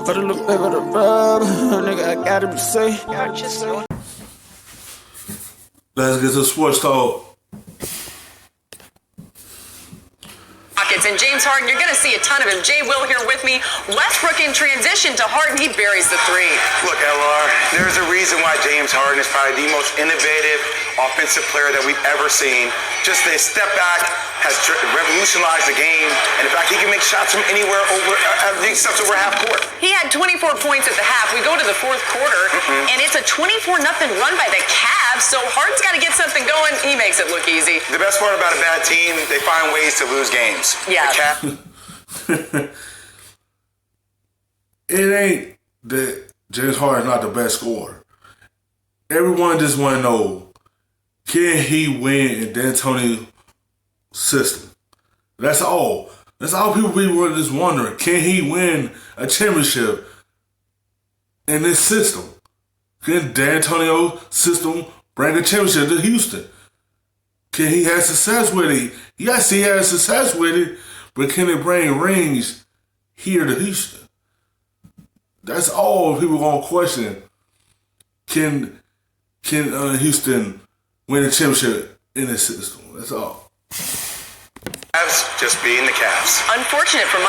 Put a little bit of the rub, nigga, I gotta be safe. Let's get to sports talk. And James Harden, you're going to see a ton of him. Jay Will here with me. Westbrook in transition to Harden, he buries the three. Look, LR, there's a reason why James Harden is probably the most innovative offensive player that we've ever seen. Just his step back has revolutionized the game. And in fact, he can make shots from anywhere except over half court. He had 24 points at the half. We go to the fourth quarter, and it's a 24-0 run by the Cavs. So Harden's got to get something going. He makes it look easy. The best part about a bad team, they find ways to lose games. Yeah. It ain't that James Harden's not the best scorer. Everyone just want to know, can he win in D'Antoni's system? That's all. That's all people were just wondering. Can he win a championship in this system? Can D'Antonio's system bring a championship to Houston? Can he have success with it? Yes, he has success with it, but can it bring rings here to Houston? That's all people gonna question. Can Houston win a championship in this system? That's all. Cavs just being the Cavs. Unfortunate for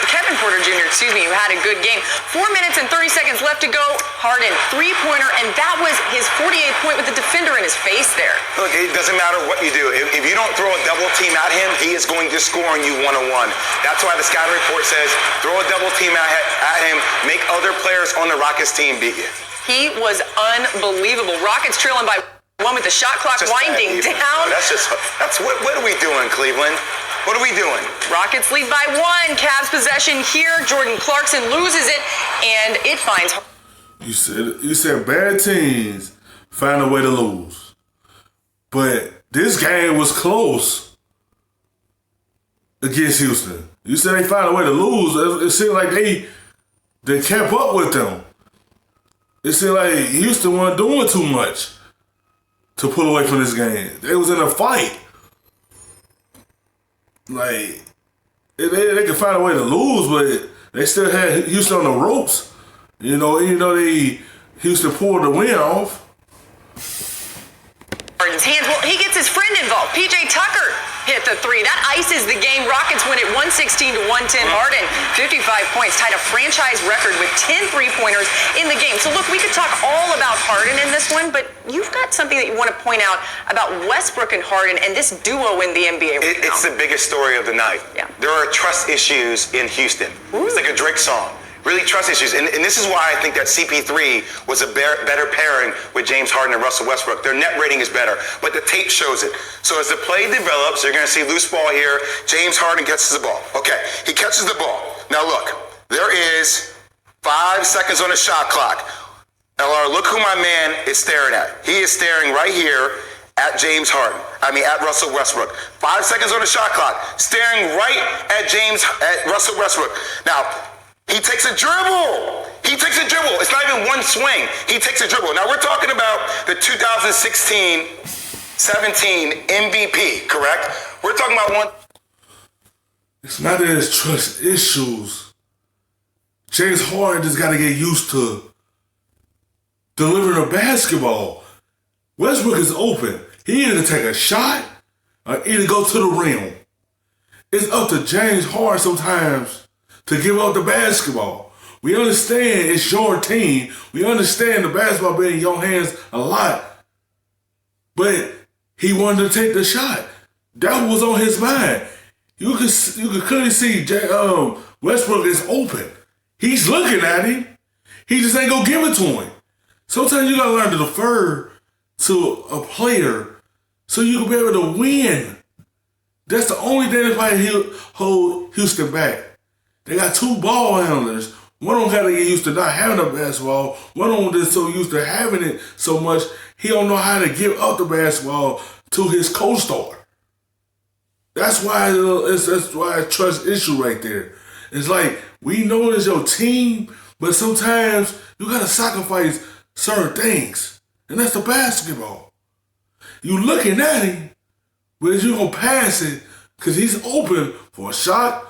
Kevin Porter Jr., who had a good game. 4 minutes and 30 seconds left to go. Harden, three-pointer, and that was his 48th point with the defender in his face there. Look, it doesn't matter what you do. If you don't throw a double team at him, he is going to score on you one-on-one. That's why the scouting report says throw a double team at him, make other players on the Rockets team beat you. He was unbelievable. Rockets trailing by one with the shot clock winding down. What are we doing, Cleveland? What are we doing? Rockets lead by one. Cavs possession here. Jordan Clarkson loses it, and it finds. You said bad teams find a way to lose, but this game was close against Houston. You said they found a way to lose. It seemed like they kept up with them. It seemed like Houston wasn't doing too much to pull away from this game. They was in a fight. Like, they could find a way to lose, but they still had Houston on the ropes. You know, even though Houston pulled the win off. Harden's hands. Well, he gets his friend involved. PJ Tucker hit the three. That ices the game. Rockets win it 116-110. Harden, 55 points, tied a franchise record with 10 three-pointers in the game. So look, we could talk all about Harden in this one, but you've got something that you want to point out about Westbrook and Harden and this duo in the NBA right now. It's the biggest story of the night. Yeah. There are trust issues in Houston. It's like a Drake song. Really trust issues. And this is why I think that CP3 was a better pairing with James Harden and Russell Westbrook. Their net rating is better, but the tape shows it. So as the play develops, you're going to see loose ball here. James Harden catches the ball. Okay, he catches the ball. Now look, there is 5 seconds on the shot clock. LR, look who my man is staring at. He is staring right here at James Harden. At Russell Westbrook. 5 seconds on the shot clock. Staring right at Russell Westbrook. Now, he takes a dribble. It's not even one swing. He takes a dribble. Now, we're talking about the 2016-17 MVP, correct? We're talking about one. It's not that it's trust issues. James Harden just got to get used to delivering a basketball. Westbrook is open. He either take a shot or either go to the rim. It's up to James Harden sometimes to give up the basketball. We understand it's your team. We understand the basketball being in your hands a lot. But he wanted to take the shot. That was on his mind. You could clearly see Westbrook is open. He's looking at him. He just ain't gonna give it to him. Sometimes you gotta learn to defer to a player so you can be able to win. That's the only thing that might hold Houston back. They got 2 ball handlers. One of them got to get used to not having a basketball. One of them is so used to having it so much, he don't know how to give up the basketball to his co-star. That's why it's a trust issue right there. It's like, we know it's your team, but sometimes you got to sacrifice certain things. And that's the basketball. You looking at him, but you going to pass it because he's open for a shot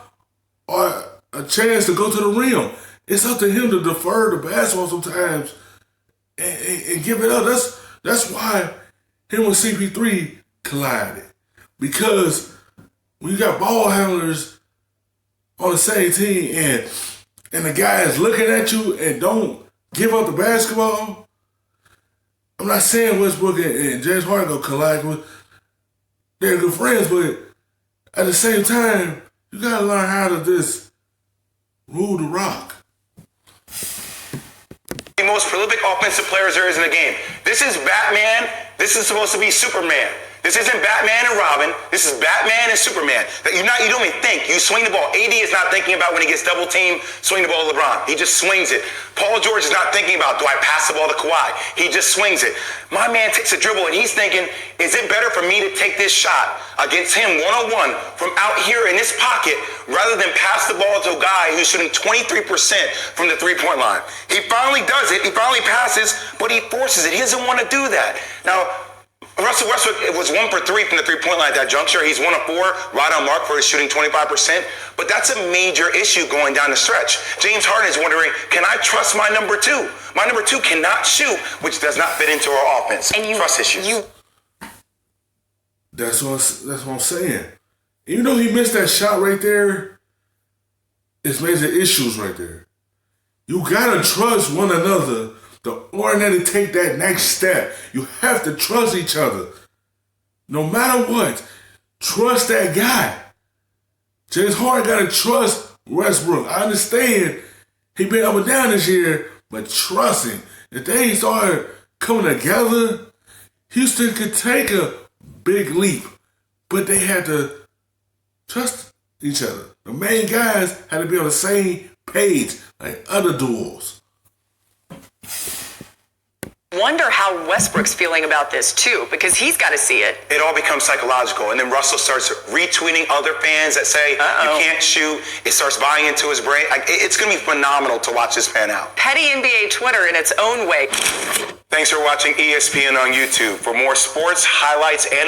or a chance to go to the rim. It's up to him to defer the basketball sometimes and give it up. That's why him and CP3 collided. Because when you got ball handlers on the same team and the guy is looking at you and don't give up the basketball, I'm not saying Westbrook and James Harden go collide with. They're good friends, but at the same time, you gotta learn how to just rule the rock. The most prolific offensive players there is in the game. This is Batman. This is supposed to be Superman. This isn't Batman and Robin. This is Batman and Superman. You don't even think. You swing the ball. AD is not thinking about when he gets double teamed, swing the ball to LeBron. He just swings it. Paul George is not thinking about, do I pass the ball to Kawhi? He just swings it. My man takes a dribble and he's thinking, is it better for me to take this shot against him one-on-one from out here in this pocket rather than pass the ball to a guy who's shooting 23% from the three-point line? He finally does it. He finally passes, but he forces it. He doesn't want to do that. Now, Russell Westbrook was 1 for 3 from the three-point line at that juncture. He's 1 of 4, right on mark for his shooting 25%. But that's a major issue going down the stretch. James Harden is wondering, can I trust my number 2? My number 2 cannot shoot, which does not fit into our offense. And trust issues. That's what I'm saying. Even though he missed that shot right there, it's major issues right there. You gotta trust one another. The order to take that next step, you have to trust each other. No matter what, trust that guy. James Harden got to trust Westbrook. I understand he been up and down this year, but trust him. If they started coming together, Houston could take a big leap, but they had to trust each other. The main guys had to be on the same page like other duels. Wonder how Westbrook's feeling about this too, because he's got to see it. It all becomes psychological, and then Russell starts retweeting other fans that say you can't shoot. It starts buying into his brain. It's going to be phenomenal to watch this pan out. Petty NBA Twitter in its own way. Thanks for watching ESPN on YouTube. For more sports, highlights, and